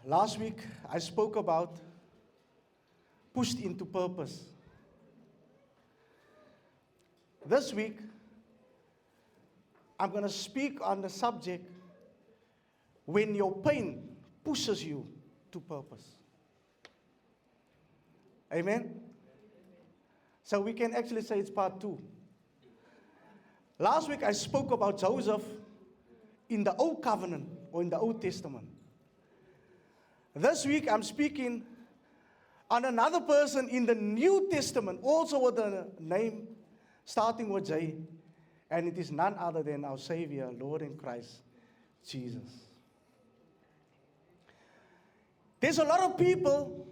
Last week, I spoke about pushed into purpose. This week, I'm going to speak on the subject when your pain pushes you to purpose. Amen? So we can actually say it's part 2. Last week, I spoke about Joseph in the Old Covenant or in the Old Testament. This week, I'm speaking on another person in the New Testament, also with a name starting with J, and it is none other than our Savior, Lord and Christ, Jesus. There's a lot of people,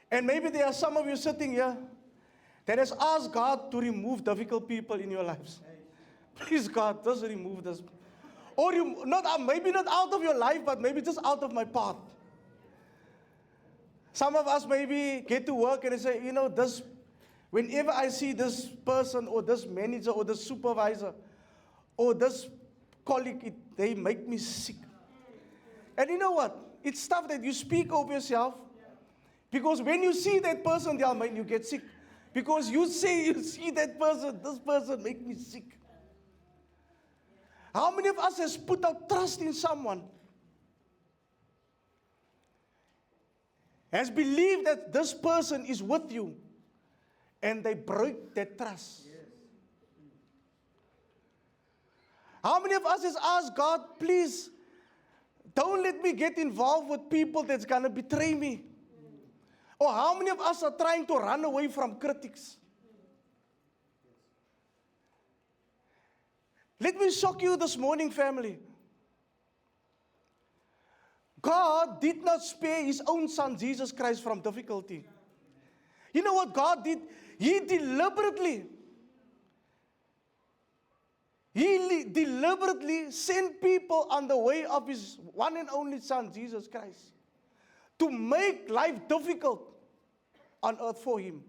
and maybe there are some of you sitting here that has asked God to remove difficult people in your lives. Please, God, just remove this. Or maybe not out of your life, but maybe just out of my path. Some of us maybe get to work and say, this, whenever I see this person or this manager or this supervisor or this colleague, they make me sick. And you know what? It's stuff that you speak over yourself. Because when you see that person, they'll make you get sick. Because you see that person, this person make me sick. How many of us has put our trust in someone? Has believed that this person is with you, and they break that trust? Yes. How many of us has asked God, please, don't let me get involved with people that's going to betray me? Or how many of us are trying to run away from critics? Let me shock you this morning, family. God did not spare His own Son, Jesus Christ, from difficulty. You know what God did? He deliberately sent people on the way of His one and only Son, Jesus Christ, to make life difficult on earth for Him.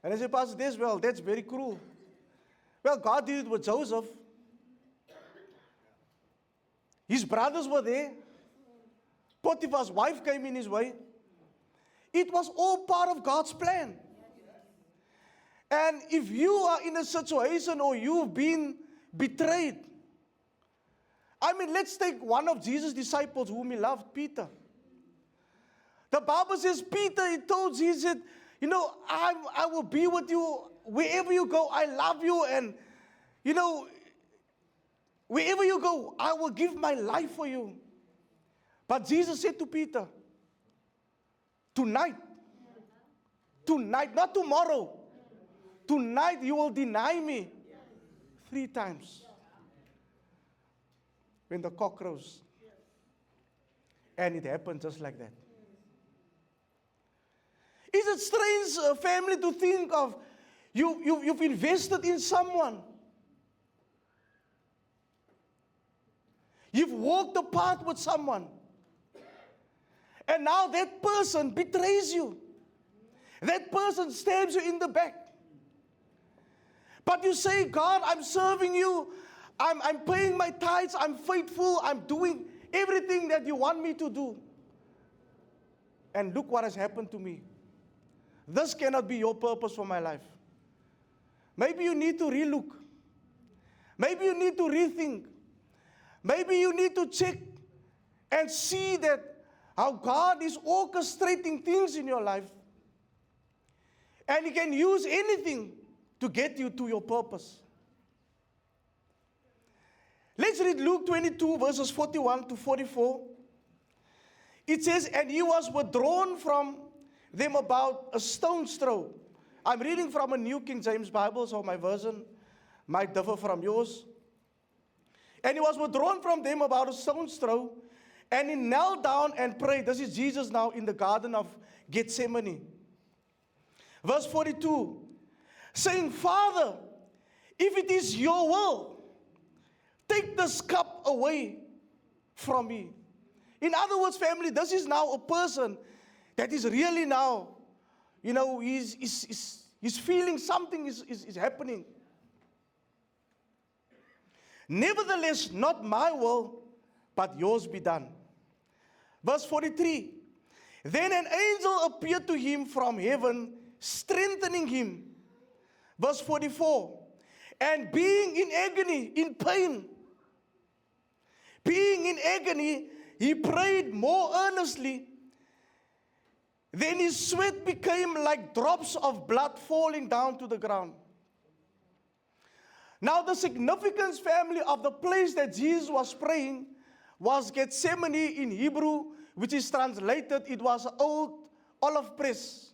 And I say, Pastor Des, that's very cruel. Well, God did it with Joseph. His brothers were there. Potiphar's wife came in his way. It was all part of God's plan. And if you are in a situation or you've been betrayed, let's take one of Jesus' disciples whom He loved, Peter. The Bible says, Peter, he told Jesus, I will be with you wherever you go. I love you, and, wherever you go, I will give my life for you. But Jesus said to Peter, tonight, not tomorrow, tonight you will deny me 3 times. When the cock crows. And it happened just like that. Is it strange, family, to think of you've invested in someone. You've walked the path with someone. And now that person betrays you. That person stabs you in the back. But you say, God, I'm serving you. I'm paying my tithes. I'm faithful. I'm doing everything that you want me to do. And look what has happened to me. This cannot be your purpose for my life. Maybe you need to relook. Maybe you need to rethink. Maybe you need to check and see that how God is orchestrating things in your life. And He can use anything to get you to your purpose. Let's read Luke 22, verses 41 to 44. It says, and He was withdrawn from them about a stone's throw. I'm reading from a New King James Bible, so my version might differ from yours. And He was withdrawn from them about a stone's throw, and He knelt down and prayed. This is Jesus now in the Garden of Gethsemane. Verse 42, saying, Father, if it is your will, take this cup away from me. In other words, family, this is now a person that is really now, he's feeling something is happening. Nevertheless, not my will, but yours be done. Verse 43. Then an angel appeared to him from heaven, strengthening him. Verse 44. And being in agony, in pain, being in agony, he prayed more earnestly. Then his sweat became like drops of blood falling down to the ground. Now the significance, family, of the place that Jesus was praying was Gethsemane in Hebrew, which is translated, it was an old olive press.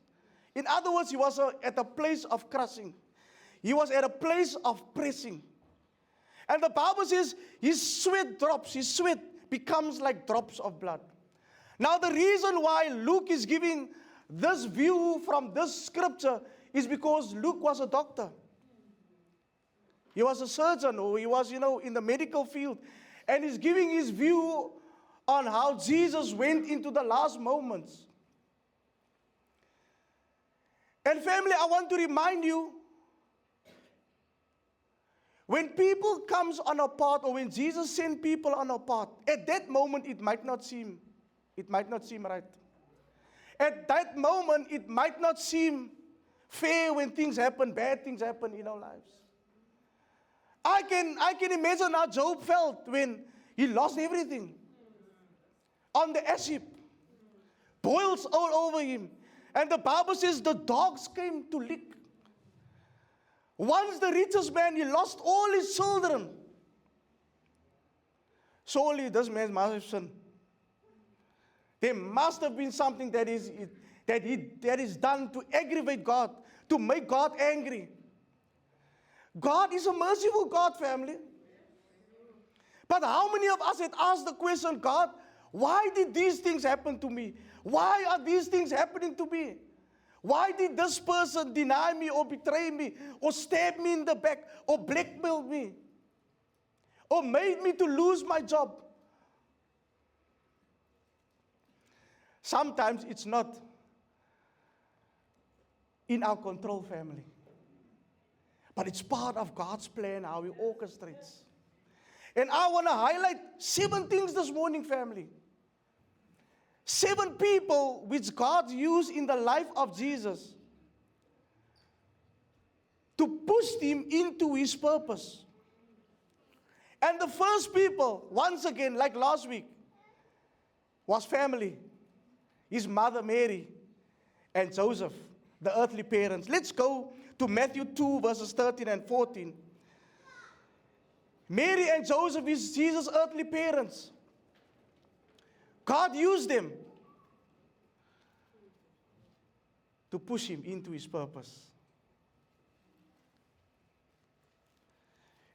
In other words, he was at a place of crushing. He was at a place of pressing. And the Bible says his sweat drops, his sweat becomes like drops of blood. Now the reason why Luke is giving this view from this scripture is because Luke was a doctor. He was a surgeon, or he was, in the medical field. And he's giving his view on how Jesus went into the last moments. And family, I want to remind you, when people comes on our path, or when Jesus sent people on our path, at that moment it might not seem right. At that moment it might not seem fair when things happen, bad things happen in our lives. I can imagine how Job felt when he lost everything. On the ash heap, boils all over him. And the Bible says the dogs came to lick. Once the richest man, he lost all his children. Surely this man must have sinned. There must have been something that is done to aggravate God, to make God angry. God is a merciful God, family. But how many of us had asked the question, God, why did these things happen to me? Why are these things happening to me? Why did this person deny me or betray me or stab me in the back or blackmail me or made me to lose my job? Sometimes it's not in our control, family. But it's part of God's plan, how He orchestrates. And I want to highlight 7 things this morning, family. 7 people which God used in the life of Jesus to push him into his purpose. And the first people, once again, like last week, was family. His mother Mary and Joseph, the earthly parents. Let's go to Matthew 2, verses 13 and 14. Mary and Joseph is Jesus' earthly parents. God used them to push him into his purpose.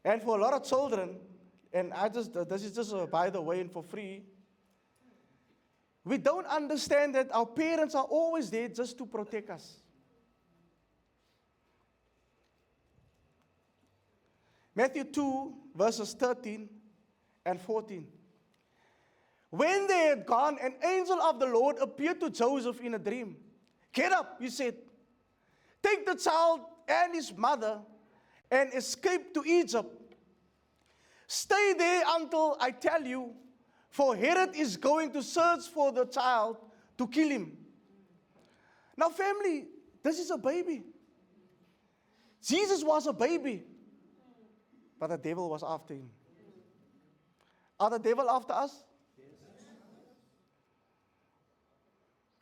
And for a lot of children, and this is just by the way and for free, we don't understand that our parents are always there just to protect us. Matthew 2, verses 13 and 14. When they had gone, an angel of the Lord appeared to Joseph in a dream. Get up, he said. Take the child and his mother and escape to Egypt. Stay there until I tell you, for Herod is going to search for the child to kill him. Now, family, this is a baby. Jesus was a baby, but the devil was after him. Are the devil after us?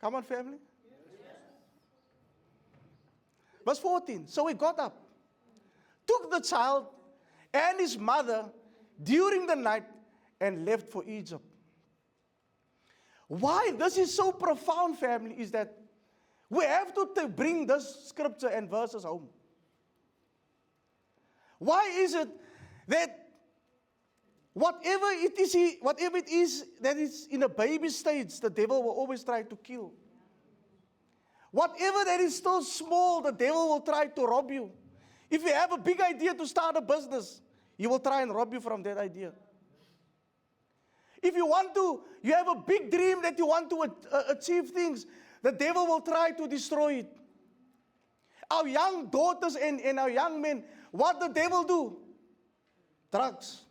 Come on, family. Verse 14. So he got up, took the child and his mother during the night, and left for Egypt. Why this is so profound, family, is that we have to bring this scripture and verses home. Why is it that whatever it is that is in a baby stage, the devil will always try to kill? Whatever that is still small, the devil will try to rob you. If you have a big idea to start a business, he will try and rob you from that idea. If you have a big dream that you want to achieve things, the devil will try to destroy it. Our young daughters and our young men, what the devil do? Drugs.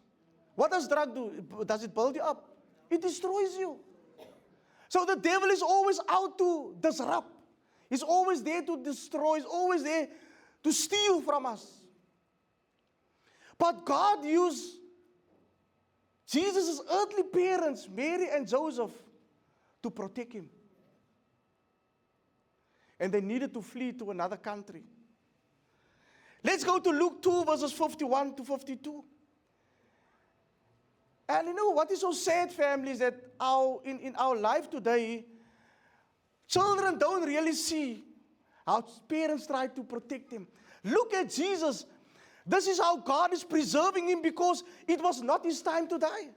What does drug do? Does it build you up? It destroys you. So the devil is always out to disrupt. He's always there to destroy. He's always there to steal from us. But God used Jesus' earthly parents, Mary and Joseph, to protect him. And they needed to flee to another country. Let's go to Luke 2, verses 51 to 52. And you know what is so sad, family, is that in our life today, children don't really see how parents try to protect them. Look at Jesus. This is how God is preserving him, because it was not his time to die.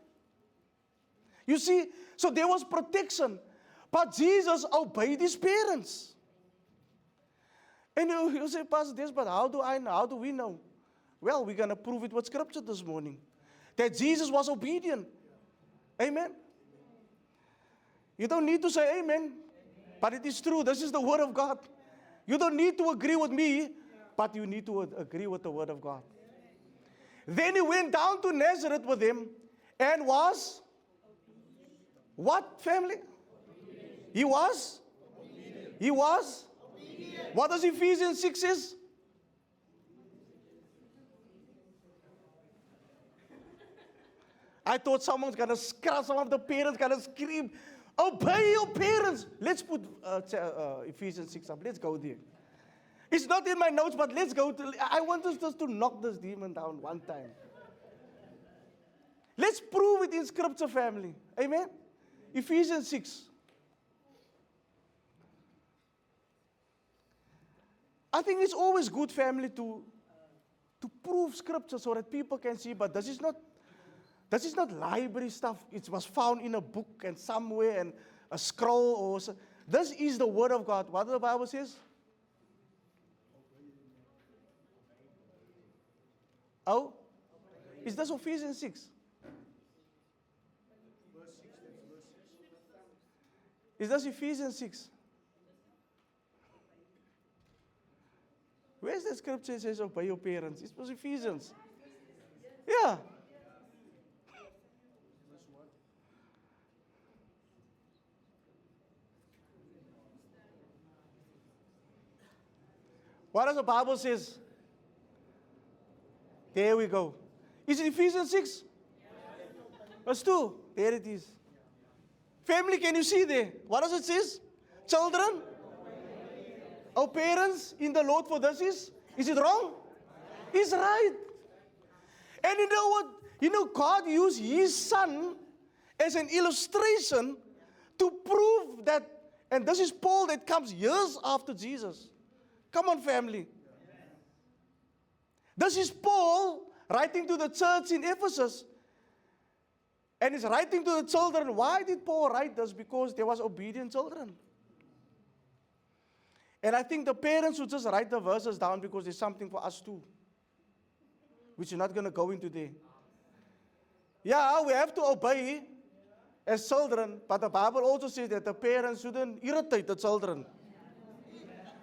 You see, so there was protection. But Jesus obeyed his parents. And you say, Pastor Des, but how do I know? How do we know? Well, we're going to prove it with Scripture this morning. That Jesus was obedient. Amen. You don't need to say amen. But it is true. This is the Word of God. You don't need to agree with me, but you need to agree with the Word of God. Then he went down to Nazareth with him and was what, family? He was? He was? What does Ephesians 6 says? I thought someone's going to scream, some of the parents going to scream, obey your parents. Let's put Ephesians 6 up. Let's go there. It's not in my notes, but let's go to, I want us just to knock this demon down one time. Let's prove it in Scripture, family. Amen? Ephesians 6. I think it's always good, family, to prove Scripture so that people can see, but this is not library stuff. It was found in a book and somewhere and a scroll or so. This is the Word of God. What the Bible says? Oh? Is this Ephesians 6? Is this Ephesians 6? Where's the scripture that says obey your parents? It was Ephesians. Yeah. What does the Bible says? There we go. Is it Ephesians 6? Verse 2. There it is. Family, can you see there? What does it say? Children, our parents in the Lord, for this is it wrong? It's right. And you know what? You know, God used his son as an illustration to prove that, and this is Paul that comes years after Jesus. Come on, family. This is Paul writing to the church in Ephesus. And he's writing to the children. Why did Paul write this? Because there was obedient children. And I think the parents would just write the verses down because there's something for us too, which we're not going to go into there. Yeah, we have to obey as children, but the Bible also says that the parents shouldn't irritate the children.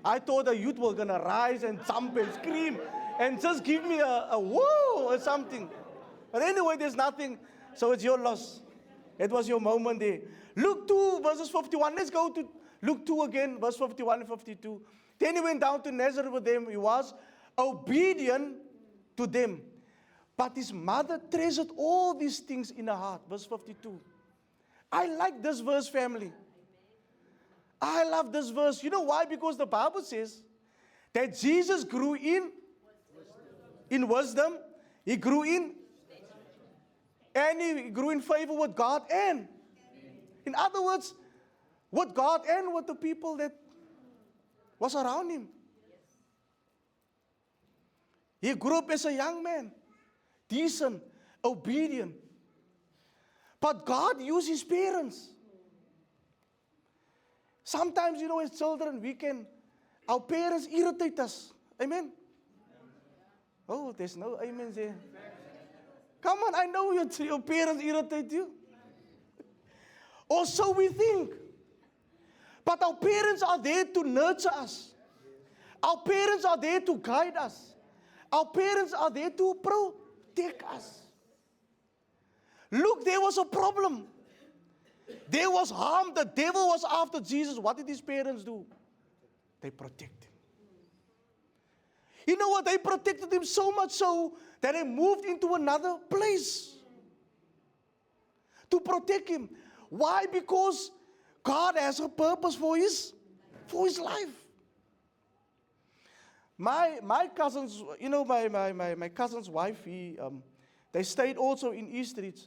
I thought the youth were going to rise and jump and scream and just give me a whoa or something. But anyway, there's nothing, so it's your loss. It was your moment there. Luke 2, verses 51. Let's go to Luke 2 again, verse 51 and 52. Then he went down to Nazareth with them. He was obedient to them. But his mother treasured all these things in her heart. Verse 52. I like this verse, family. I love this verse. You know why? Because the Bible says that Jesus grew in wisdom. He grew and he grew in favor with God and, in other words, with God and with the people that was around him. He grew up as a young man, decent, obedient. But God used his parents. Sometimes, you know, as children, our parents irritate us. Amen? Oh, there's no amen there. Come on, I know your parents irritate you. Or so we think. But our parents are there to nurture us. Our parents are there to guide us. Our parents are there to protect us. Look, there was a problem. there was harm. The devil was after Jesus. What did his parents do? They protected him. You know what? They protected him so much so that they moved into another place to protect him. Why? Because God has a purpose for his life. My cousins, you know, my cousin's wife, they stayed also in East Ridge.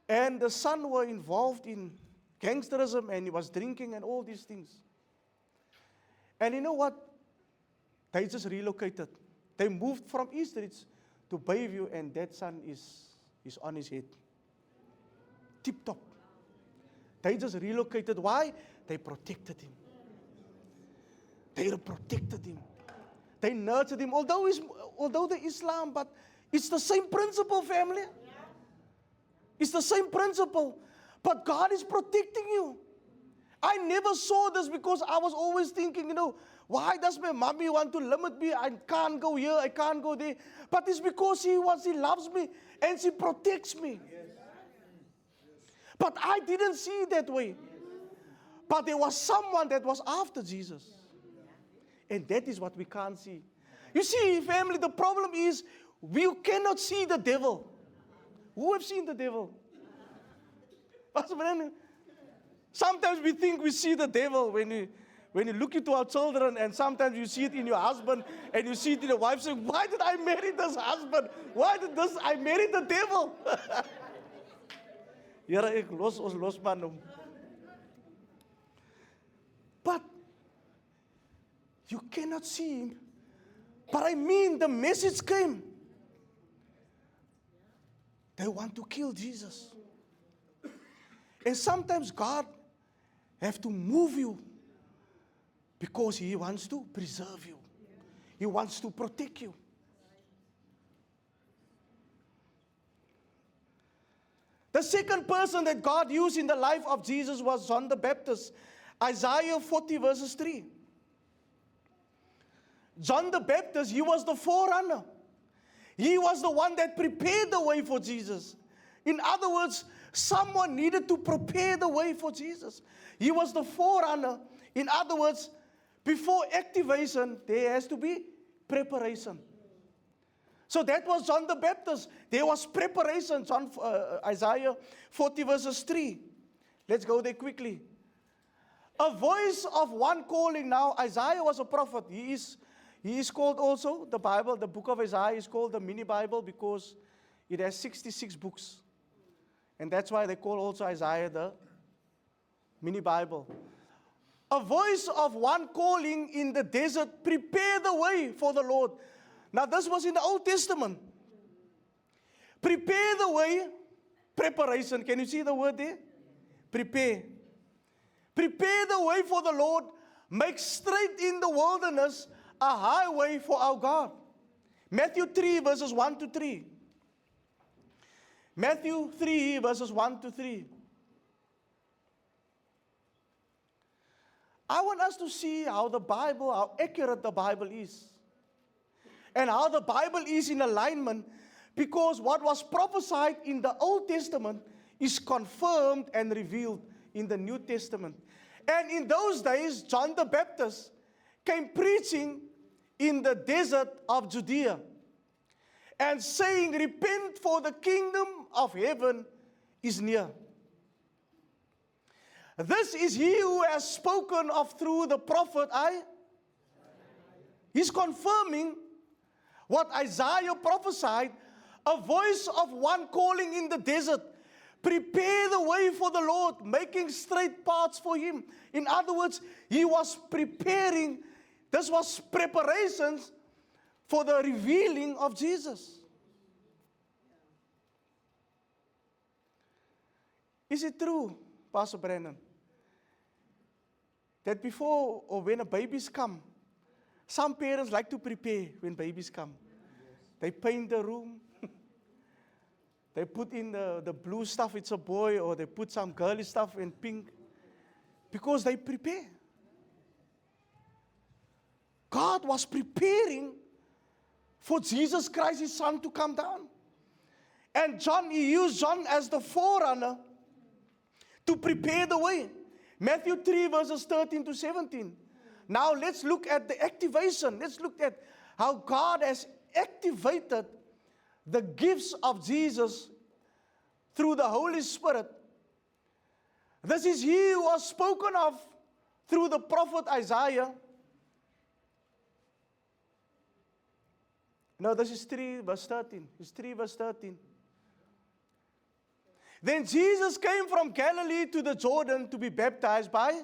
And the son were involved in gangsterism, and he was drinking and all these things. And you know what? They just relocated. They moved from East Ridge to Bayview, and that son is on his head. Tip top. They just relocated. Why? They protected him. They protected him. They nurtured him. Although the Islam, but it's the same principle, family. It's the same principle. But God is protecting you. I never saw this because I was always thinking, you know, why does my mommy want to limit me? I can't go here, I can't go there. But it's because she loves me and she protects me. But I didn't see it that way. But there was someone that was after Jesus. And that is what we can't see. You see, family, the problem is we cannot see the devil. Who have seen the devil? Pastor Brandon, sometimes we think we see the devil when you look into our children, and sometimes you see it in your husband, and you see it in your wife saying, why did I marry this husband? Why did I marry the devil? Here ek los man hom. But you cannot see him. But I mean, the message came. They want to kill Jesus. And sometimes God have to move you because he wants to preserve you. He wants to protect you. The second person that God used in the life of Jesus was John the Baptist. Isaiah 40 verses 3. John the Baptist, he was the forerunner. He was the one that prepared the way for Jesus. In other words, someone needed to prepare the way for Jesus. He was the forerunner. In other words, before activation, there has to be preparation. So that was John the Baptist. There was preparation. Isaiah 40 verses 3. Let's go there quickly. A voice of one calling. Now, Isaiah was a prophet. He is called also, the Bible, the book of Isaiah is called the mini Bible because it has 66 books. And that's why they call also Isaiah the mini Bible. A voice of one calling in the desert, prepare the way for the Lord. Now this was in the Old Testament. Prepare the way, preparation. Can you see the word there? Prepare. Prepare the way for the Lord. Make straight in the wilderness a highway for our God. Matthew 3 verses 1 to 3. Matthew 3 verses 1 to 3. I want us to see how accurate the Bible is. And how the Bible is in alignment, because what was prophesied in the Old Testament is confirmed and revealed in the New Testament. And in those days, John the Baptist came preaching in the desert of Judea and saying, repent, for the kingdom of heaven is near. This is he who has spoken of through the prophet He's confirming what Isaiah prophesied, a voice of one calling in the desert, prepare the way for the Lord, making straight paths for him. In other words, he was preparing. This was preparations for the revealing of Jesus. Is it true, Pastor Brandon, that before or when babies come, some parents like to prepare when babies come? They paint the room. They put in the blue stuff, it's a boy, or they put some girly stuff in pink, because they prepare. God was preparing for Jesus Christ, his son, to come down. And he used John as the forerunner to prepare the way. Matthew 3 verses 13 to 17. Now let's look at the activation. Let's look at how God has activated the gifts of Jesus through the Holy Spirit. This is he who was spoken of through the prophet Isaiah. No, this is 3 verse 13. It's 3 verse 13. Then Jesus came from Galilee to the Jordan to be baptized by?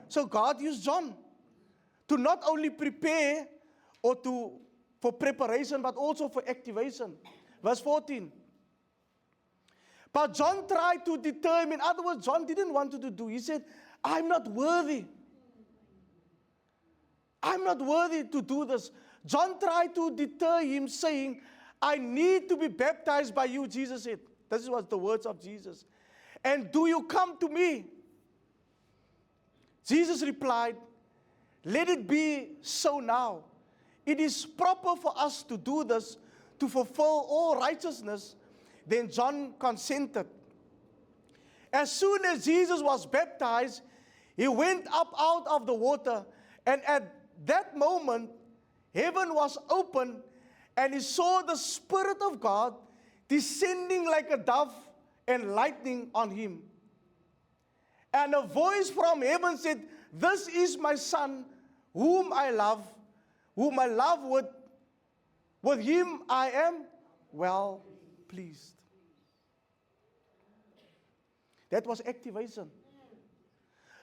So God used John to not only prepare or for preparation, but also for activation. Verse 14. But John tried to deter him. In other words, John didn't want to do. He said, I'm not worthy. I'm not worthy to do this. John tried to deter him, saying, I need to be baptized by you, Jesus said. This was the words of Jesus. And do you come to me? Jesus replied, let it be so now. It is proper for us to do this to fulfill all righteousness. Then John consented. As soon as Jesus was baptized, he went up out of the water, and at that moment, heaven was opened, and he saw the Spirit of God descending like a dove and lightning on him. And a voice from heaven said, this is my Son, whom I love with him I am well pleased. That was activation.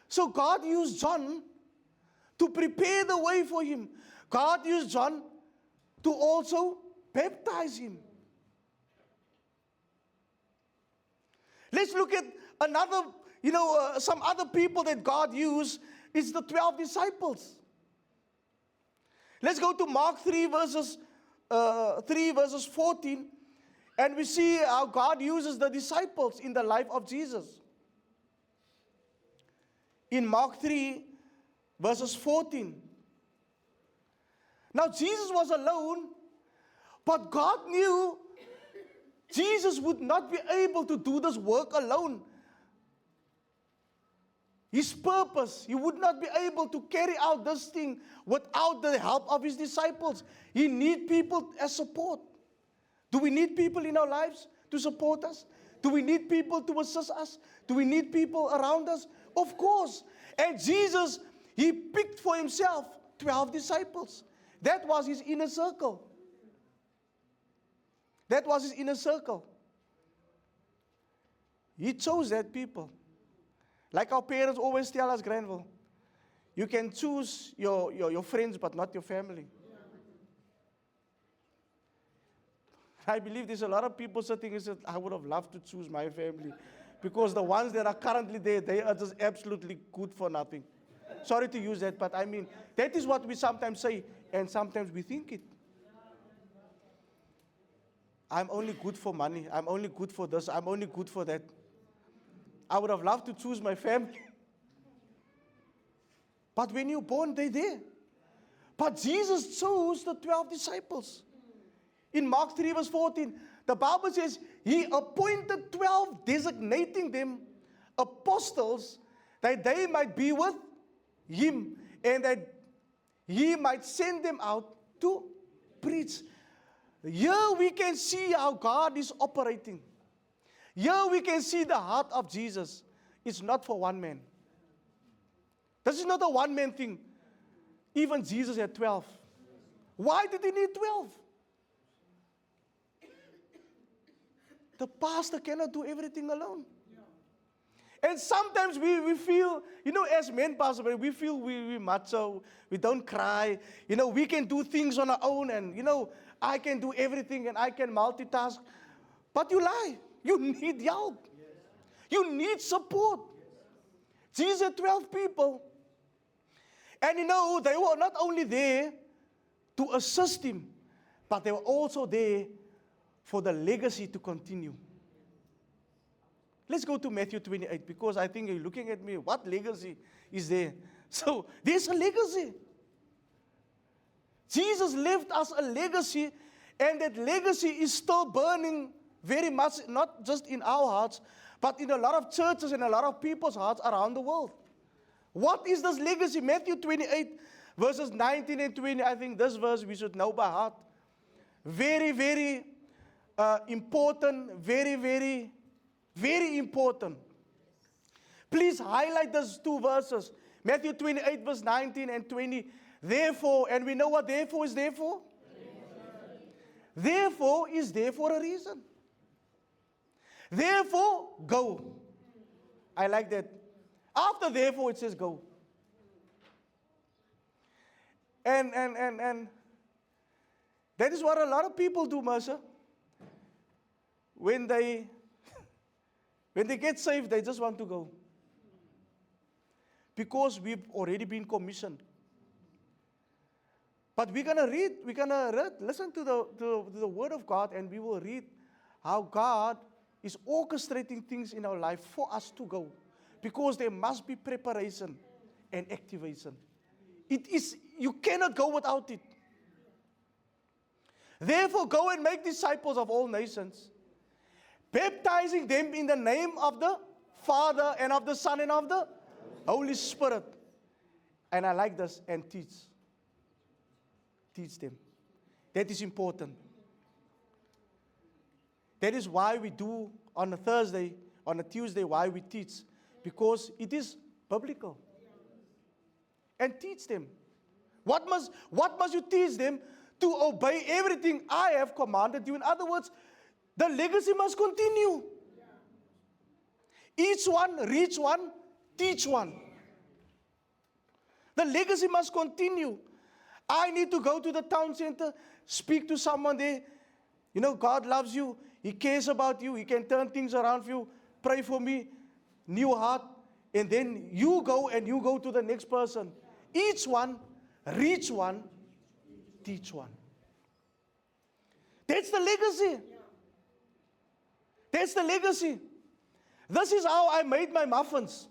So God used John to prepare the way for him. God used John to also baptize him. Let's look at another, some other people that God used. It's the 12 disciples. Let's go to Mark 3 verses 14. And we see how God uses the disciples in the life of Jesus. In Mark 3 verses 14. Now Jesus was alone, but God knew Jesus would not be able to do this work alone. His purpose, he would not be able to carry out this thing without the help of his disciples. He needs people as support. Do we need people in our lives to support us? Do we need people to assist us? Do we need people around us? Of course. And Jesus, he picked for himself 12 disciples. That was his inner circle. That was his inner circle. He chose that people. Like our parents always tell us, Granville, you can choose your friends, but not your family. I believe there's a lot of people sitting and said, I would have loved to choose my family. Because the ones that are currently there, they are just absolutely good for nothing. Sorry to use that, but I mean, that is what we sometimes say, and sometimes we think it. I'm only good for money. I'm only good for this. I'm only good for that. I would have loved to choose my family. But when you're born, they're there. But Jesus chose the 12 disciples. In Mark 3 verse 14, the Bible says, he appointed 12, designating them apostles, that they might be with him, and that he might send them out to preach. Here we can see how God is operating. Here we can see the heart of Jesus. It's not for one man. This is not a one-man thing. Even Jesus had 12. Why did he need 12? The pastor cannot do everything alone. And sometimes we feel, as men, Pastor, we feel we macho, we don't cry. We can do things on our own, and, I can do everything and I can multitask. But you lie. You need help. You need support. Jesus had 12 people. And they were not only there to assist him, but they were also there for the legacy to continue. Let's go to Matthew 28, because I think you're looking at me, what legacy is there? So, there's a legacy. Jesus left us a legacy, and that legacy is still burning very much, not just in our hearts, but in a lot of churches and a lot of people's hearts around the world. What is this legacy? Matthew 28, verses 19 and 20. I think this verse we should know by heart. Very, very important. Very, very, very important. Please highlight those two verses. Matthew 28, verse 19 and 20. Therefore, and we know what therefore is there for? Therefore is there for a reason. Therefore, go. I like that. After therefore, it says go. And that is what a lot of people do, Mercer. When they get saved, they just want to go. Because we've already been commissioned. But we're going to listen to the Word of God, and we will read how God is orchestrating things in our life for us to go. Because there must be preparation and activation. You cannot go without it. Therefore, go and make disciples of all nations, baptizing them in the name of the Father and of the Son and of the Holy Spirit. And I like this, and teach. Teach them. That is important. That is why we do on a Thursday, on a Tuesday, why we teach. Because it is biblical. And teach them. What must you teach them? To obey everything I have commanded you. In other words, the legacy must continue. Each one, reach one, teach one. The legacy must continue. I need to go to the town center, speak to someone there. You know, God loves you. He cares about you. He can turn things around for you. Pray for me. New heart. And then you go to the next person. Each one, reach one, teach one. That's the legacy. That's the legacy. This is how I made my muffins.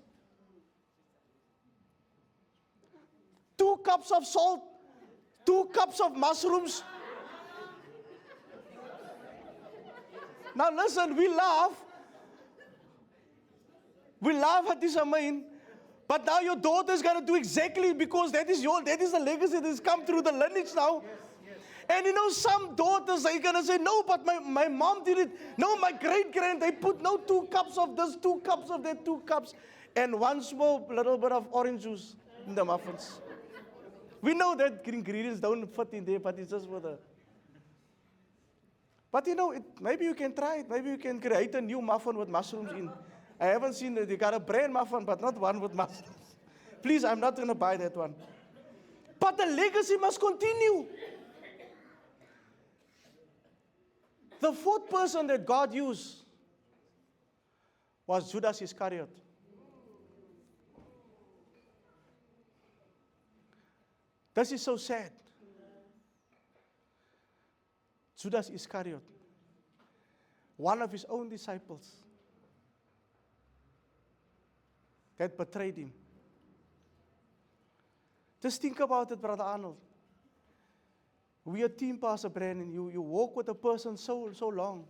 2 cups of salt, 2 cups of mushrooms. Now listen, we laugh. We laugh at this, Amen. But now your daughter is going to do exactly, because that is the legacy that has come through the lineage now. Yes. And you know, some daughters are going to say, no, but my mom did it. No, my great-grand, they put 2 cups of this, 2 cups of that, 2 cups, and 1 small little bit of orange juice in the muffins. We know that ingredients don't fit in there, but it's just for the... But you know, maybe you can try it. Maybe you can create a new muffin with mushrooms in. I haven't seen it. They got a brand muffin, but not one with mushrooms. Please, I'm not going to buy that one. But the legacy must continue. The 4th person that God used was Judas Iscariot. This is so sad. Judas Iscariot, one of his own disciples, that betrayed him. Just think about it, Brother Arnold. We are team, Pastor Brandon. You walk with a person so long.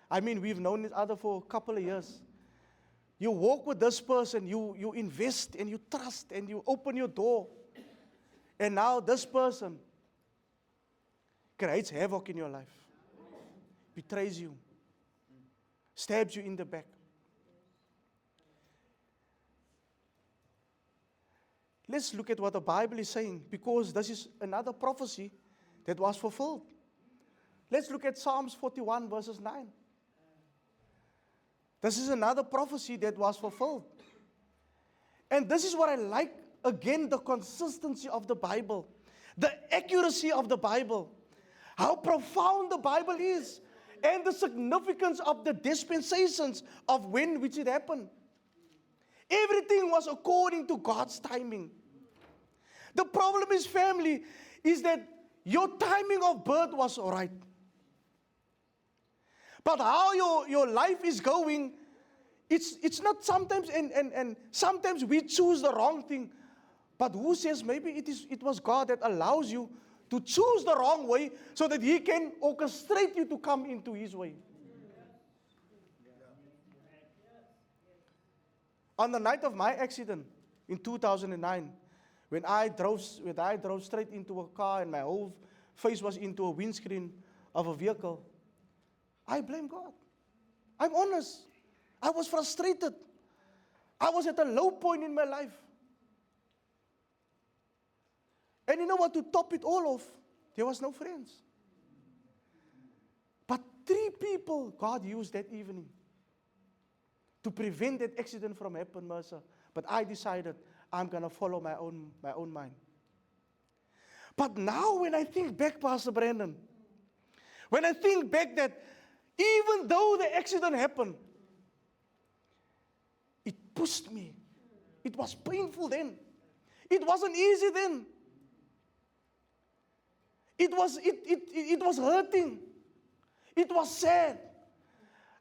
I mean, we've known each other for a couple of years. You walk with this person, you invest and you trust and you open your door. And now this person creates havoc in your life, betrays you, stabs you in the back. Let's look at what the Bible is saying, because this is another prophecy that was fulfilled. Let's look at Psalms 41, verses 9. This is another prophecy that was fulfilled. And this is what I like, again, the consistency of the Bible, the accuracy of the Bible, how profound the Bible is, and the significance of the dispensations of which it happened. Everything was according to God's timing. The problem is, family, is that your timing of birth was all right. But how your life is going, it's not sometimes, and sometimes we choose the wrong thing. But who says maybe it was God that allows you to choose the wrong way so that He can orchestrate you to come into His way? On the night of my accident in 2009, when I drove straight into a car and my whole face was into a windscreen of a vehicle, I blame God. I'm honest. I was frustrated. I was at a low point in my life. And you know what? To top it all off, there was no friends. But 3 people God used that evening to prevent that accident from happening, Mercer. But I decided I'm going to follow my own mind. But now when I think back, Pastor Brandon, when I think back that even though the accident happened, it pushed me. It was painful then. It wasn't easy then. It was hurting. It was sad.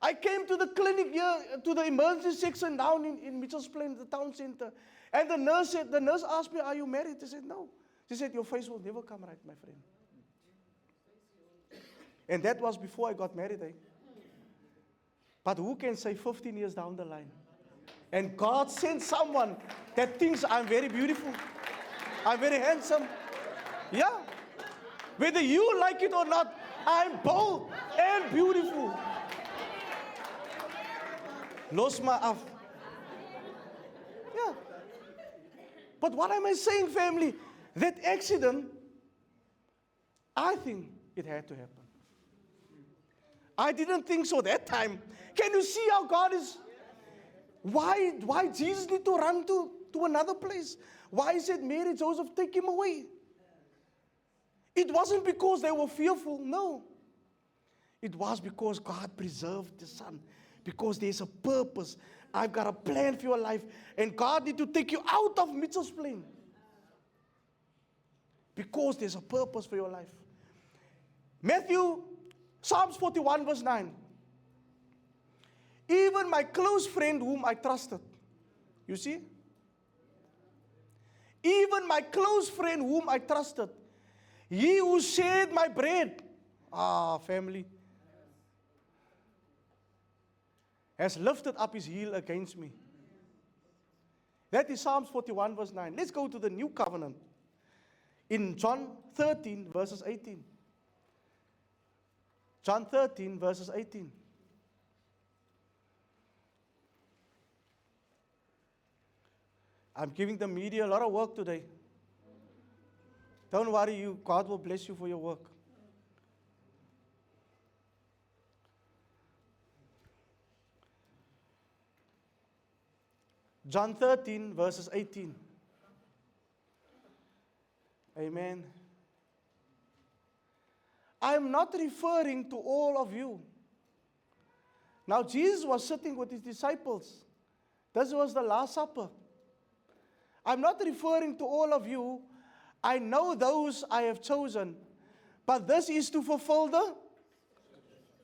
I came to the clinic here, to the emergency section down in Mitchell's Plain, the town center. And the nurse asked me, "Are you married?" I said, "No." She said, "Your face will never come right, my friend." And that was before I got married. But who can say 15 years down the line? And God sent someone that thinks I'm very beautiful. I'm very handsome. Yeah. Whether you like it or not, I'm bold and beautiful. Los maar af. Yeah. But what am I saying, family? That accident, I think it had to happen. I didn't think so that time. Can you see how God is? Why Jesus need to run to another place? Why said Mary, Joseph, take him away? It wasn't because they were fearful, no. It was because God preserved the son. Because there's a purpose. I've got a plan for your life. And God need to take you out of Mitchell's Plain. Because there's a purpose for your life. Psalms 41 verse 9. Even my close friend whom I trusted. You see? Even my close friend whom I trusted. He who shared my bread. Family. Has lifted up his heel against me. That is Psalms 41 verse 9. Let's go to the new covenant. In John 13 verses 18. John 13 verses 18. I'm giving the media a lot of work today. Don't worry, God will bless you for your work. John 13 verses 18. Amen. I'm not referring to all of you. Now Jesus was sitting with his disciples. This was the Last Supper. I'm not referring to all of you. I know those I have chosen. But this is to fulfill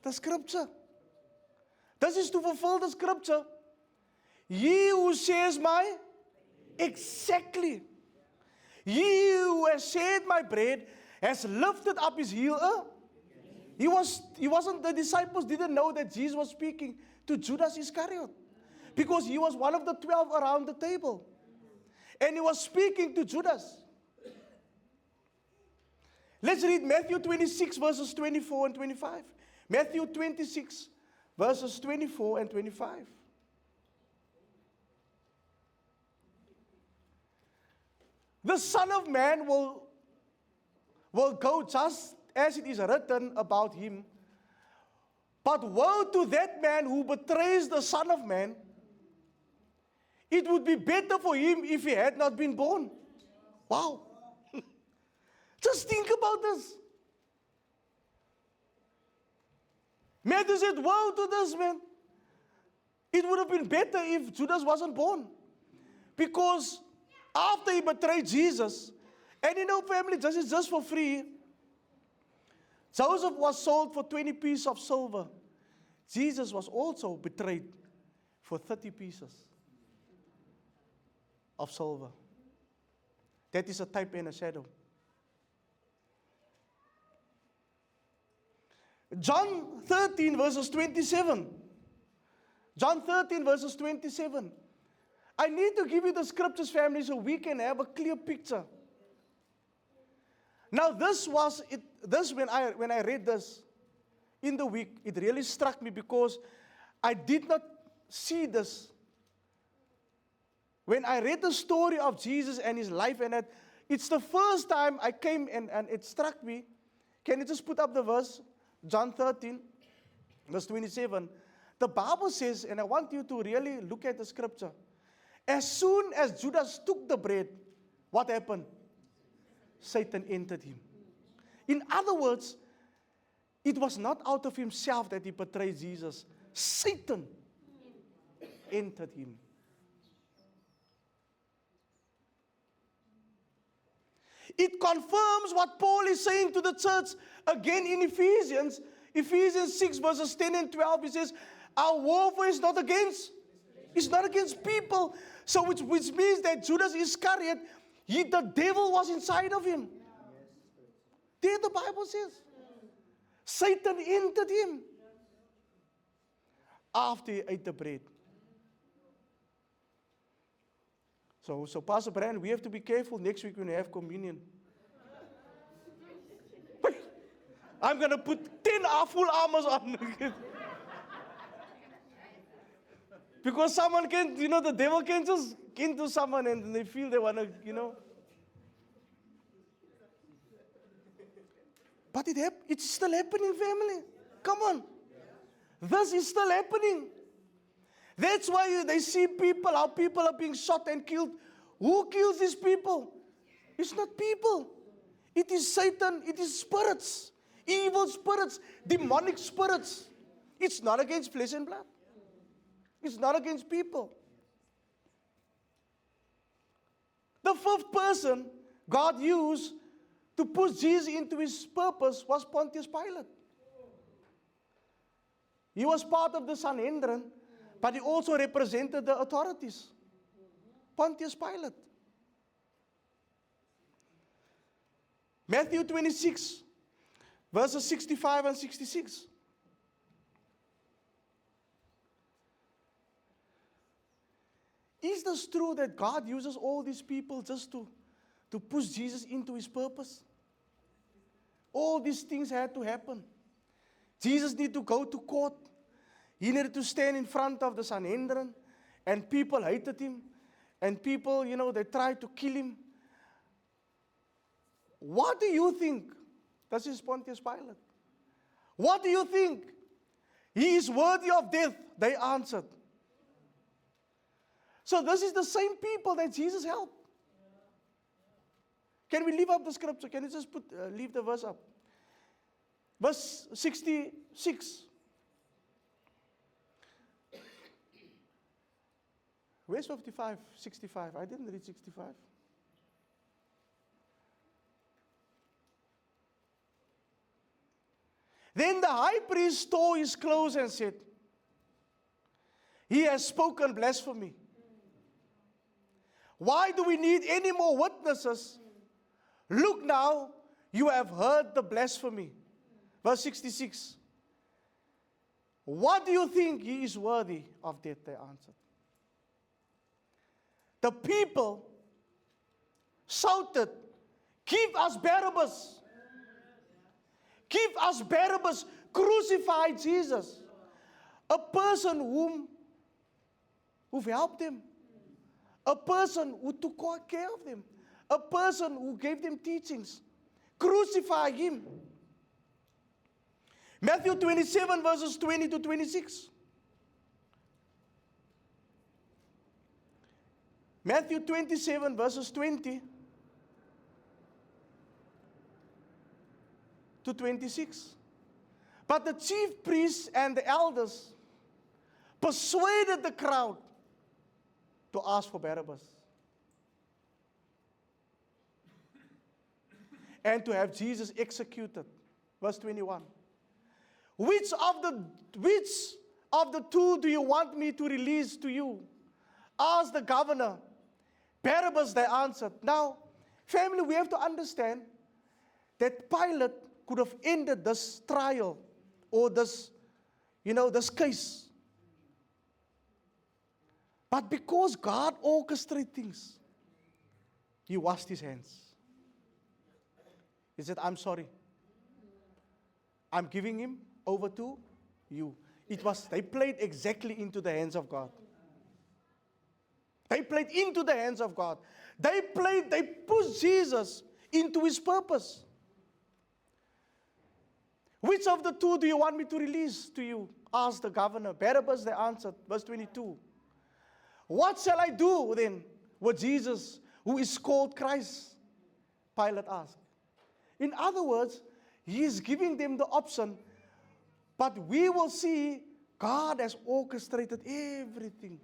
the scripture. This is to fulfill the scripture. He who shares my, exactly. He who has shared my bread has lifted up his heel. The disciples didn't know that Jesus was speaking to Judas Iscariot. Because he was one of the 12 around the table. And he was speaking to Judas. Let's read Matthew 26 verses 24 and 25. Matthew 26 verses 24 and 25. The Son of Man will go just as it is written about him. But woe to that man who betrays the Son of Man. It would be better for him if he had not been born. Wow. Just think about this. Matthew said, woe to this man. It would have been better if Judas wasn't born. Because after he betrayed Jesus, and you know, family, this is just for free. Joseph was sold for 20 pieces of silver. Jesus was also betrayed for 30 pieces of silver. That is a type and a shadow. John 13 verses 27. John 13 verses 27. I need to give you the scriptures, family, so we can have a clear picture. Now, this was it. This when I read this in the week, it really struck me because I did not see this. When I read the story of Jesus and his life, and it's the first time I came and it struck me. Can you just put up the verse? John 13, verse 27. The Bible says, and I want you to really look at the scripture. As soon as Judas took the bread, what happened? Satan entered him. In other words, it was not out of himself that he betrayed Jesus. Satan entered him. It confirms what Paul is saying to the church again in Ephesians 6 verses 10 and 12. He says, our warfare is not against people. So which means that Judas Iscariot, the devil was inside of him. There the Bible says. Satan entered him after he ate the bread. So Pastor Brian, we have to be careful next week when we have communion. I'm going to put 10 full armors on. Because someone can, the devil can just get into someone and they feel they want to, But it's still happening, family. Come on. This is still happening. That's why they see how people are being shot and killed. Who kills these people? It's not people. It is Satan. It is spirits. Evil spirits. Demonic spirits. It's not against flesh and blood. It's not against people. The fifth person God used to push Jesus into his purpose was Pontius Pilate. He was part of the Sanhedrin, but he also represented the authorities. Pontius Pilate. Matthew 26, verses 65 and 66. Is this true that God uses all these people just to push Jesus into his purpose? All these things had to happen. Jesus needed to go to court. He needed to stand in front of the Sanhedrin, and people hated him, and people, they tried to kill him. What do you think? This is Pontius Pilate. What do you think? He is worthy of death, they answered. So this is the same people that Jesus helped. Can we leave up the scripture? Can you just leave the verse up? Verse 66. Where's 55? 65. I didn't read 65. Then the high priest tore his clothes and said, he has spoken blasphemy. Why do we need any more witnesses? Look now, you have heard the blasphemy. Verse 66. What do you think? He is worthy of death, they answered. The people shouted, give us Barabbas. Give us Barabbas. Crucify Jesus. A person who've helped them. A person who took care of them. A person who gave them teachings. Crucify him. Matthew 27 verses 20 to 26. Matthew 27 verses 20 to 26. But the chief priests and the elders persuaded the crowd to ask for Barabbas and to have Jesus executed. Verse 21. Which of the two do you want me to release to you? Asked the governor. Barabbas, they answered. Now, family, we have to understand that Pilate could have ended this trial or this case. But because God orchestrates things, he washed his hands. He said, I'm sorry. I'm giving him over to you. They played exactly into the hands of God. They played into the hands of God. They pushed Jesus into his purpose. Which of the two do you want me to release to you? Asked the governor. Barabbas, they answered. Verse 22. What shall I do then with Jesus, who is called Christ? Pilate asked. In other words, he is giving them the option, but we will see God has orchestrated everything.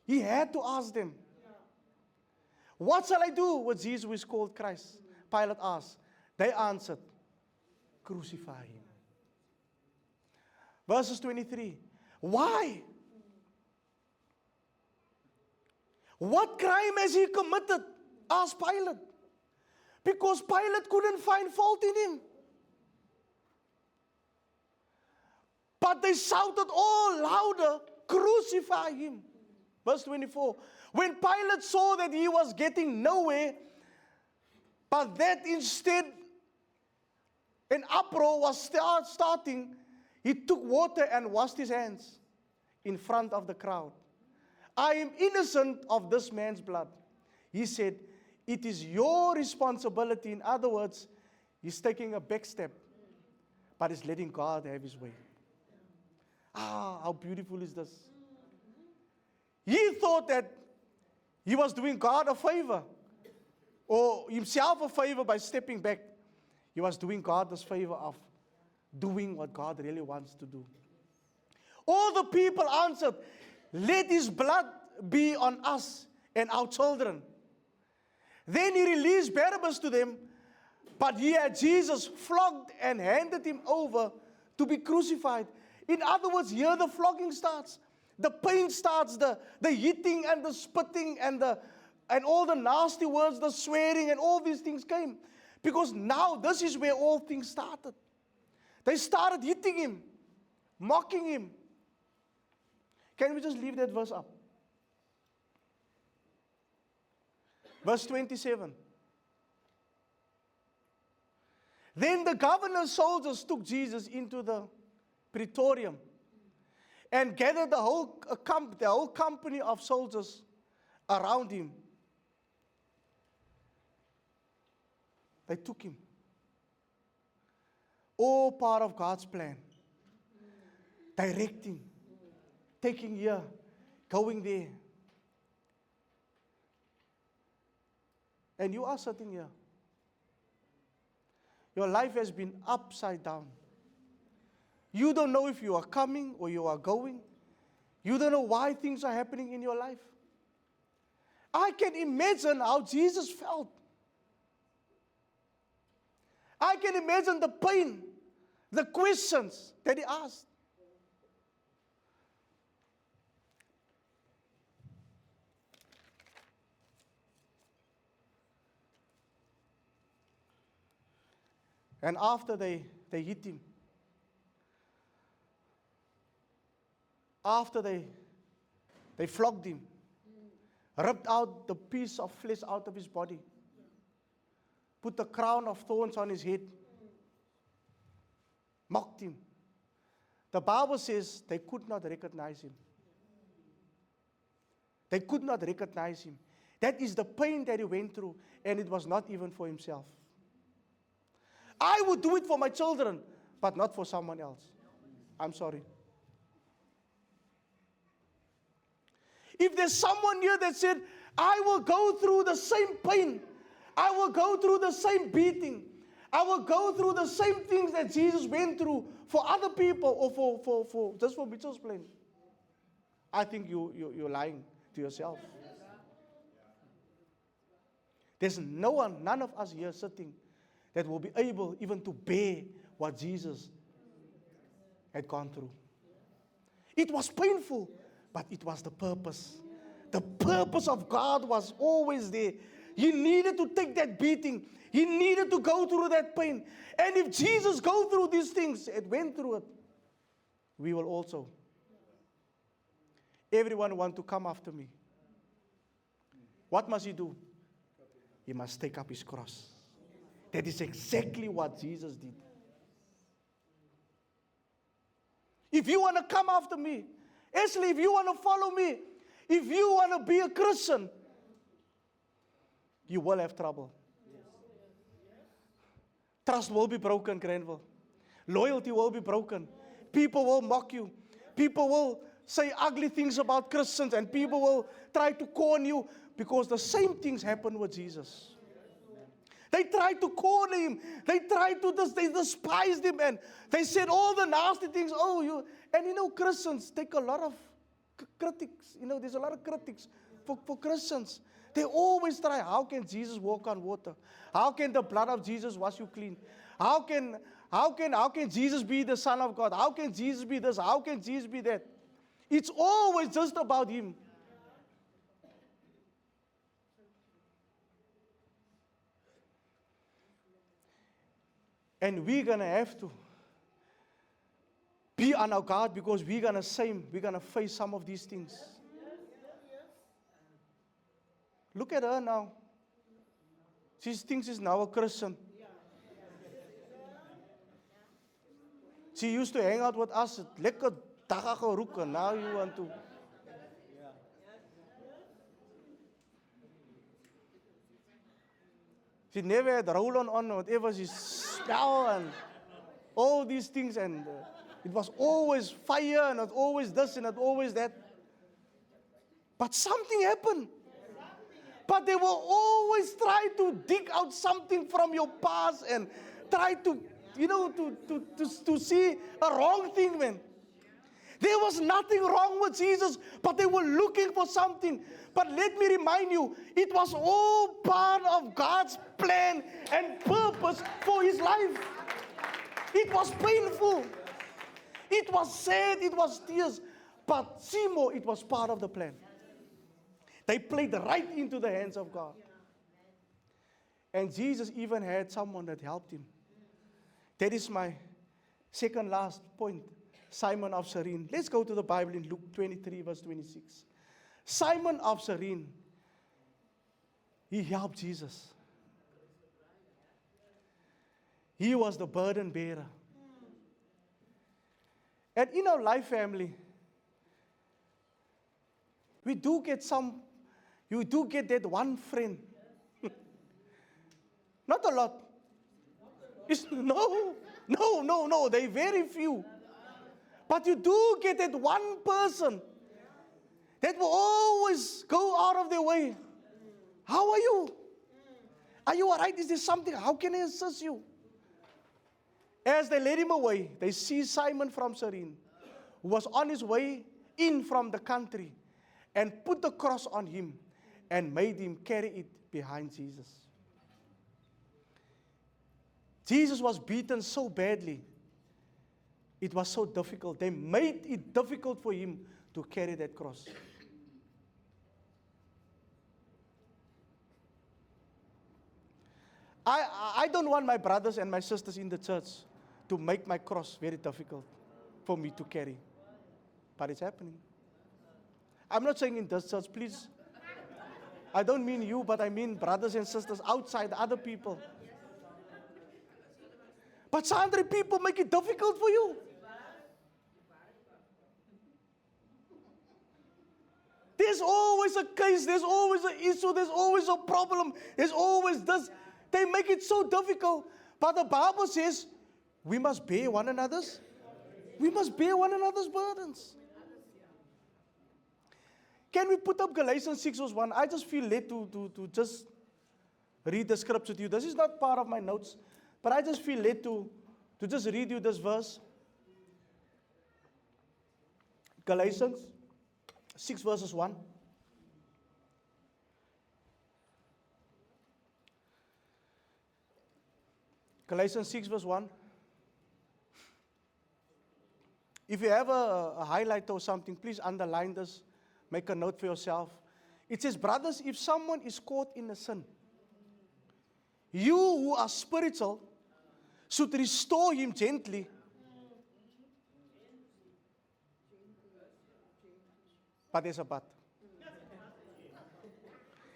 He had to ask them. What shall I do with Jesus who is called Christ? Pilate asked. They answered, crucify him. Verses 23. Why? What crime has he committed? Asked Pilate. Because Pilate couldn't find fault in him. But they shouted all louder, crucify him. Verse 24. When Pilate saw that he was getting nowhere, but that instead an uproar was starting, he took water and washed his hands in front of the crowd. I am innocent of this man's blood. He said, it is your responsibility. In other words, he's taking a back step, but he's letting God have his way. How beautiful is this? He thought that he was doing God a favor, or himself a favor by stepping back. He was doing God this favor of doing what God really wants to do. All the people answered, let his blood be on us and our children. Then he released Barabbas to them, but he had Jesus flogged and handed him over to be crucified. In other words, here the flogging starts. The pain starts, the hitting and the spitting and all the nasty words, the swearing and all these things came. Because now this is where all things started. They started hitting him, mocking him. Can we just leave that verse up? Verse 27. Then the governor's soldiers took Jesus into the praetorium and gathered the whole company of soldiers around him. They took him. All part of God's plan. Directing, taking here, going there. And you are sitting here. Your life has been upside down. You don't know if you are coming or you are going. You don't know why things are happening in your life. I can imagine how Jesus felt. I can imagine the pain, the questions that he asked. And after they hit him, after they flogged him, ripped out the piece of flesh out of his body, put the crown of thorns on his head, mocked him. The Bible says they could not recognize him. They could not recognize him. That is the pain that he went through, and it was not even for himself. I would do it for my children, but not for someone else. I'm sorry. If there's someone here that said, I will go through the same pain, I will go through the same beating, I will go through the same things that Jesus went through for other people or for just for Mitchell's Plain, I think you're lying to yourself. There's none of us here sitting that will be able even to bear what Jesus had gone through. It was painful, but it was the purpose. The purpose of God was always there. He needed to take that beating. He needed to go through that pain. And if Jesus go through these things and went through it, we will also. everyone want to come after me. What must he do? He must take up his cross. That is exactly what Jesus did. If you want to come after me, Ashley, if you want to follow me, if you want to be a Christian, you will have trouble. Trust will be broken, Granville. Loyalty will be broken. People will mock you. People will say ugly things about Christians, and people will try to corner you, because the same things happened with Jesus. They tried to corner him. They despised him, and they said all the nasty things. And Christians take a lot of critics. There's a lot of critics for Christians. They always try, how can Jesus walk on water? How can the blood of Jesus wash you clean? How can Jesus be the Son of God? How can Jesus be this? How can Jesus be that? It's always just about him. And we're going to have to be on our guard, because we're going to face some of these things. Look at her now. She thinks she's now a Christian. She used to hang out with us at lekker dagga geroek, and now you want to. She never had roll-on on, whatever she smelled, and all these things, and it was always fire, and it was always this, and it was always that. But something happened. But they will always try to dig out something from your past and try to, to see a wrong thing, man. There was nothing wrong with Jesus, but they were looking for something. But let me remind you, it was all part of God's plan and purpose for his life. It was painful. It was sad. It was tears. But Simo, it was part of the plan. They played right into the hands of God. And Jesus even had someone that helped him. That is my second last point. Simon of Cyrene. Let's go to the Bible in Luke 23, verse 26. Simon of Cyrene, he helped Jesus. He was the burden bearer. And in our life family, you do get that one friend. Not a lot. No, they're very few. But you do get that one person that will always go out of their way. How are you? Are you all right? Is there something? How can I assist you? As they led him away, they see Simon from Cyrene, who was on his way in from the country, and put the cross on him and made him carry it behind Jesus. Jesus was beaten so badly. It was so difficult. They made it difficult for him to carry that cross. I don't want my brothers and my sisters in the church to make my cross very difficult for me to carry. But it's happening. I'm not saying in this church, please. I don't mean you, but I mean brothers and sisters outside, other people. But Sandra, people make it difficult for you. There's always a case, there's always an issue, there's always a problem, there's always this. They make it so difficult. But the Bible says we must bear one another's. We must bear one another's burdens. Can we put up Galatians 6 verse 1? I just feel led to just read the scripture to you. This is not part of my notes, but I just feel led to just read you this verse. Galatians 6 verses 1. Galatians 6 verse 1. If you have a highlighter or something, please underline this. Make a note for yourself. It says, brothers, if someone is caught in a sin, you who are spiritual should restore him gently. But there's a but.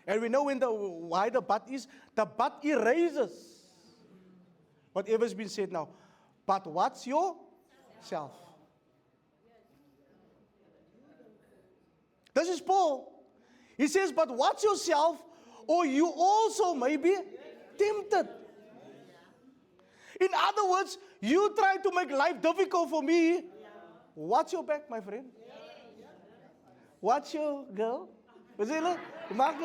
And we know why the but is. The but erases whatever's been said now. But what's your self? This is Paul. He says, but watch yourself, or you also may be tempted. In other words, you try to make life difficult for me. Watch your back, my friend. Watch your girl. Is it Mark?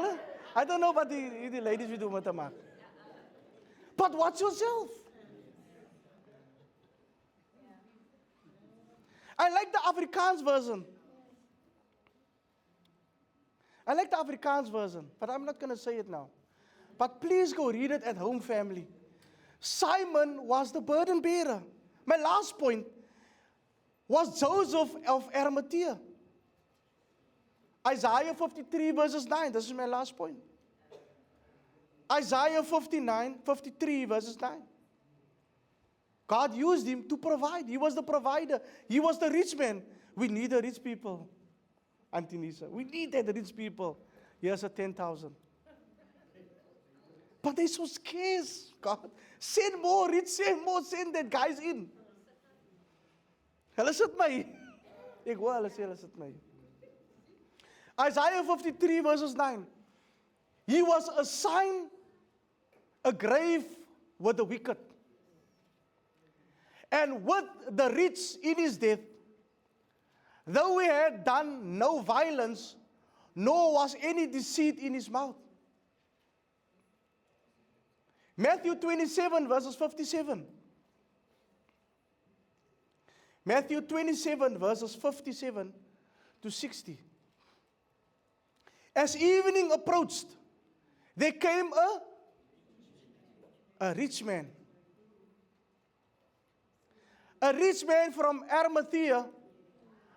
I don't know what the ladies will do with the mark. But watch yourself. I like the Afrikaans version. I like the Afrikaans version, but I'm not going to say it now. But please go read it at home, family. Simon was the burden bearer. My last point was Joseph of Arimathea. Isaiah 53 verses 9. This is my last point. Isaiah 53 verses 9. God used him to provide. He was the provider. He was the rich man. We need the rich people. Auntie Nisa, we need that rich people. Here's a 10,000. But they're so scarce, God. Send more rich, send that guys in. Hulle sit my. Ek hoor hulle sê hulle sit my. Isaiah 53 verses 9. He was assigned a grave with the wicked, and with the rich in his death, though he had done no violence, nor was any deceit in his mouth. Matthew 27 verses 57. Matthew 27 verses 57 to 60. As evening approached, there came a rich man. A rich man from Arimathea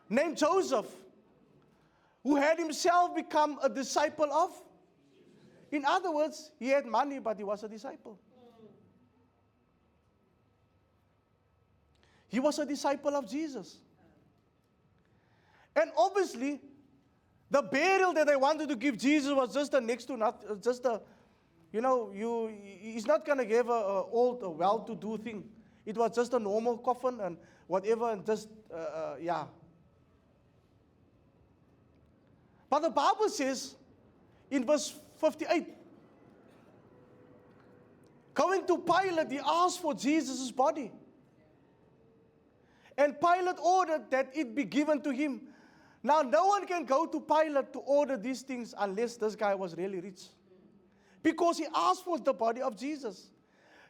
named Joseph, who had himself become a disciple of. In other words, he had money, but he was a disciple. He was a disciple of Jesus. And obviously, the burial that they wanted to give Jesus was just a next to not, just a, he's not going to give a old, well-to-do thing. It was just a normal coffin and whatever, and just, yeah. But the Bible says in verse 58, going to Pilate, he asked for Jesus' body. And Pilate ordered that it be given to him. Now, no one can go to Pilate to order these things unless this guy was really rich. Because he asked for the body of Jesus.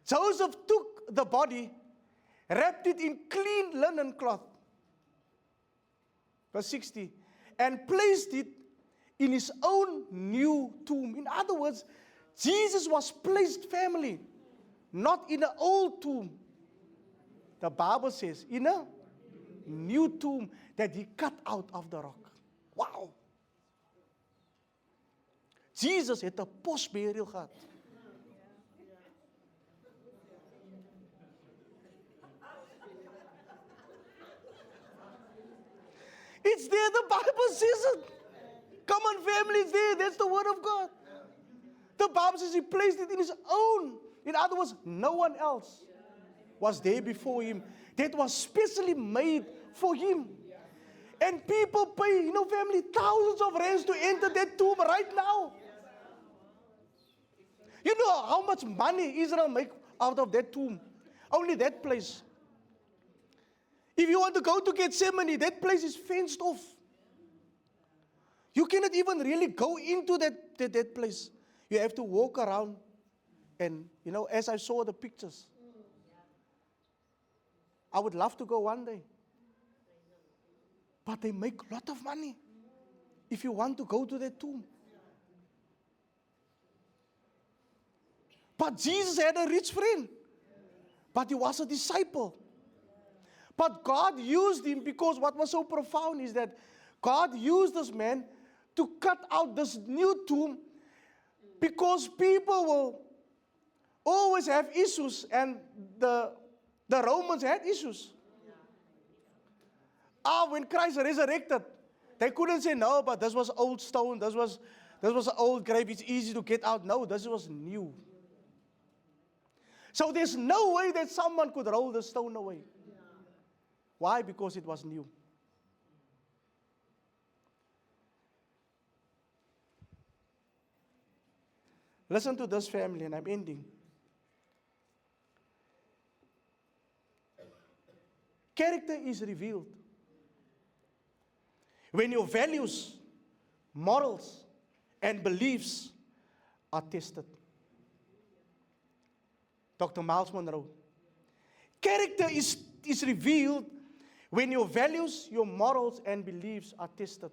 Joseph took the body, wrapped it in clean linen cloth. Verse 60. And placed it in his own new tomb. In other words, Jesus was placed, family, not in an old tomb. The Bible says, in a new tomb that he cut out of the rock. Wow. Jesus het 'n posburial gehad. It's there, the Bible says it. Come on, family, it's there. That's the word of God. The Bible says he placed it in his own. In other words, no one else was there before him. That was specially made for him. And people pay, family, thousands of rands to enter that tomb right now. You know how much money Israel make out of that tomb? Only that place. If you want to go to Gethsemane, that place is fenced off. You cannot even really go into that place. You have to walk around. And, as I saw the pictures, I would love to go one day. But they make a lot of money if you want to go to that tomb. But Jesus had a rich friend. But he was a disciple. But God used him because what was so profound is that God used this man to cut out this new tomb because people will always have issues, and the Romans had issues. When Christ resurrected, They couldn't say, no, but this was old stone, this was an old grave, it's easy to get out. No, this was new. So there's no way that someone could roll the stone away. Why? Because it was new. Listen to this, family, and I'm ending. Character is revealed when your values, morals, and beliefs are tested. Dr. Miles Monroe. Character is revealed when your values, your morals, and beliefs are tested.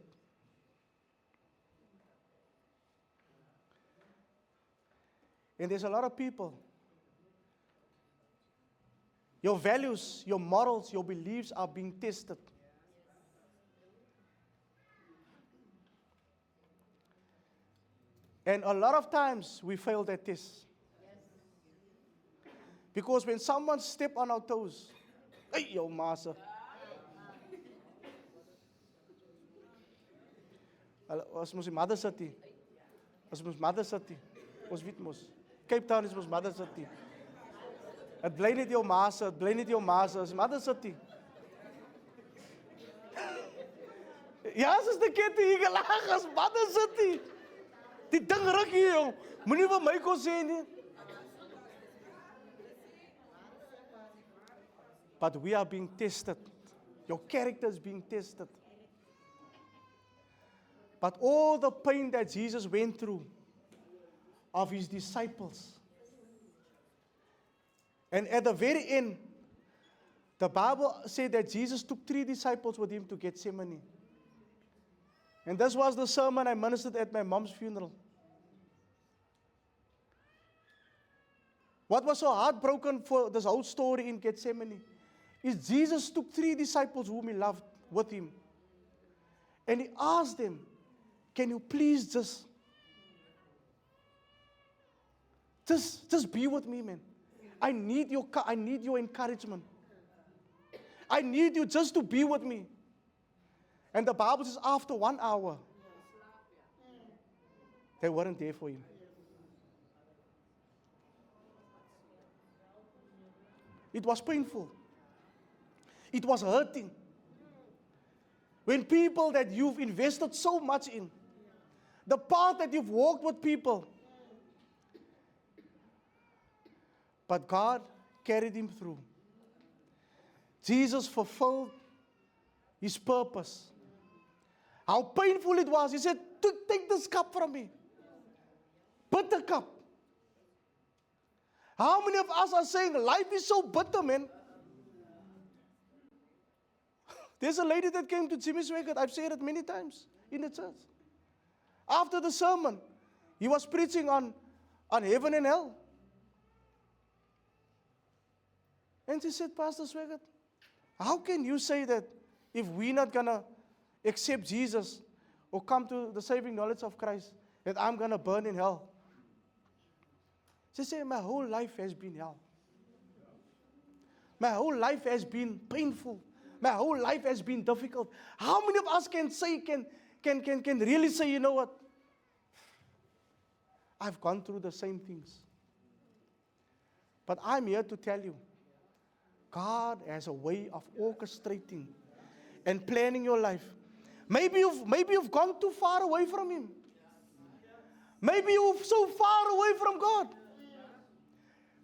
And there's a lot of people. Your values, your morals, your beliefs are being tested. And a lot of times we fail that test. Because when someone steps on our toes, hey, yo, master. As mos die Mother City. As mos Mother City. Ons weet mos. Cape Town is mos Mother City. Het bly net jou maase, het bly net jou maase. As Mother City. Ja, soos die kette hier gelag as Mother City. Die ding ruk hier, jong. Moenie vir my kon sê nie. But we are being tested. Your character is being tested. But all the pain that Jesus went through of his disciples. And at the very end, the Bible said that Jesus took 3 disciples with him to Gethsemane. And this was the sermon I ministered at my mom's funeral. What was so heartbroken for this whole story in Gethsemane is Jesus took 3 disciples whom he loved with him. And he asked them, can you please just be with me, man. I need your encouragement. I need you just to be with me. And the Bible says after 1 hour, they weren't there for him. It was painful. It was hurting. When people that you've invested so much in, the path that you've walked with people, but God carried him through. Jesus fulfilled his purpose. How painful it was. He said, take this cup from me. Bitter cup. How many of us are saying, life is so bitter, man? There's a lady that came to Jimmy Swaggart. I've said it many times in the church. After the sermon, he was preaching on heaven and hell. And she said, Pastor Swaggart, how can you say that if we're not going to accept Jesus or come to the saving knowledge of Christ, that I'm going to burn in hell? She said, my whole life has been hell. My whole life has been painful. My whole life has been difficult. How many of us can really say, you know what? I've gone through the same things. But I'm here to tell you, God has a way of orchestrating and planning your life. Maybe you've gone too far away from him. Maybe you're so far away from God.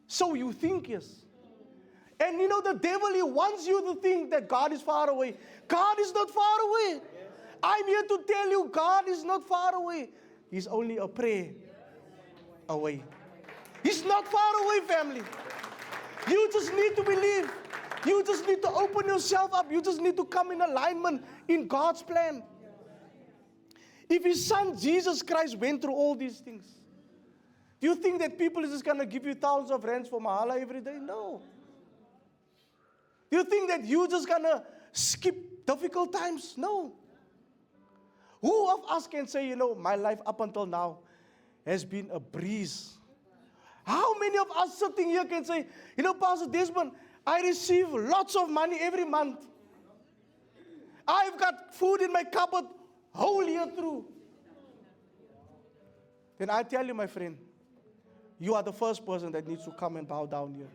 So you think, yes. And you know, the devil, he wants you to think that God is far away. God is not far away. I'm here to tell you, God is not far away. He's only a prayer away. He's not far away, family. You just need to believe. You just need to open yourself up. You just need to come in alignment in God's plan. If his son, Jesus Christ, went through all these things, do you think that people is just going to give you thousands of rands for mahala every day? No. Do you think that you're just going to skip difficult times? No. Who of us can say, you know, my life up until now has been a breeze? How many of us sitting here can say, you know, Pastor Desmond, I receive lots of money every month. I've got food in my cupboard whole year through, then I tell you, my friend, you are the first person that needs to come and bow down here.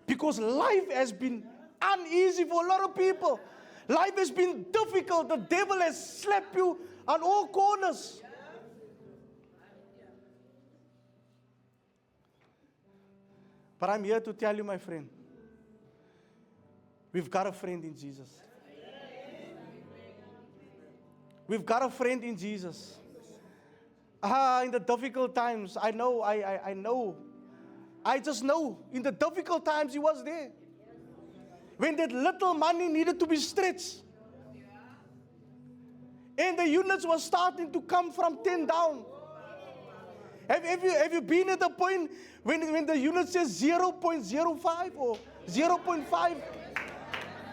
Because life has been uneasy for a lot of people. Life has been difficult. The devil has slapped you on all corners. But I'm here to tell you, my friend, we've got a friend in Jesus. We've got a friend in Jesus. In the difficult times, I know. I just know, in the difficult times, He was there. When that little money needed to be stretched. And the units were starting to come from 10 down. Have you been at the point when the unit says 0.05 or 0.5?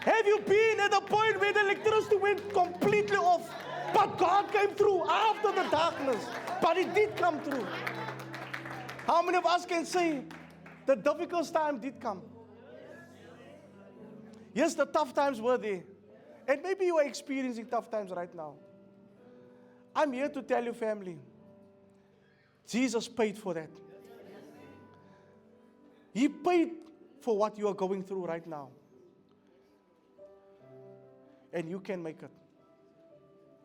Have you been at the point where the electricity went completely off? But God came through after the darkness. But it did come through. How many of us can say the difficult time did come? Yes, the tough times were there. And maybe you are experiencing tough times right now. I'm here to tell you, family, Jesus paid for that. He paid for what you are going through right now. And you can make it.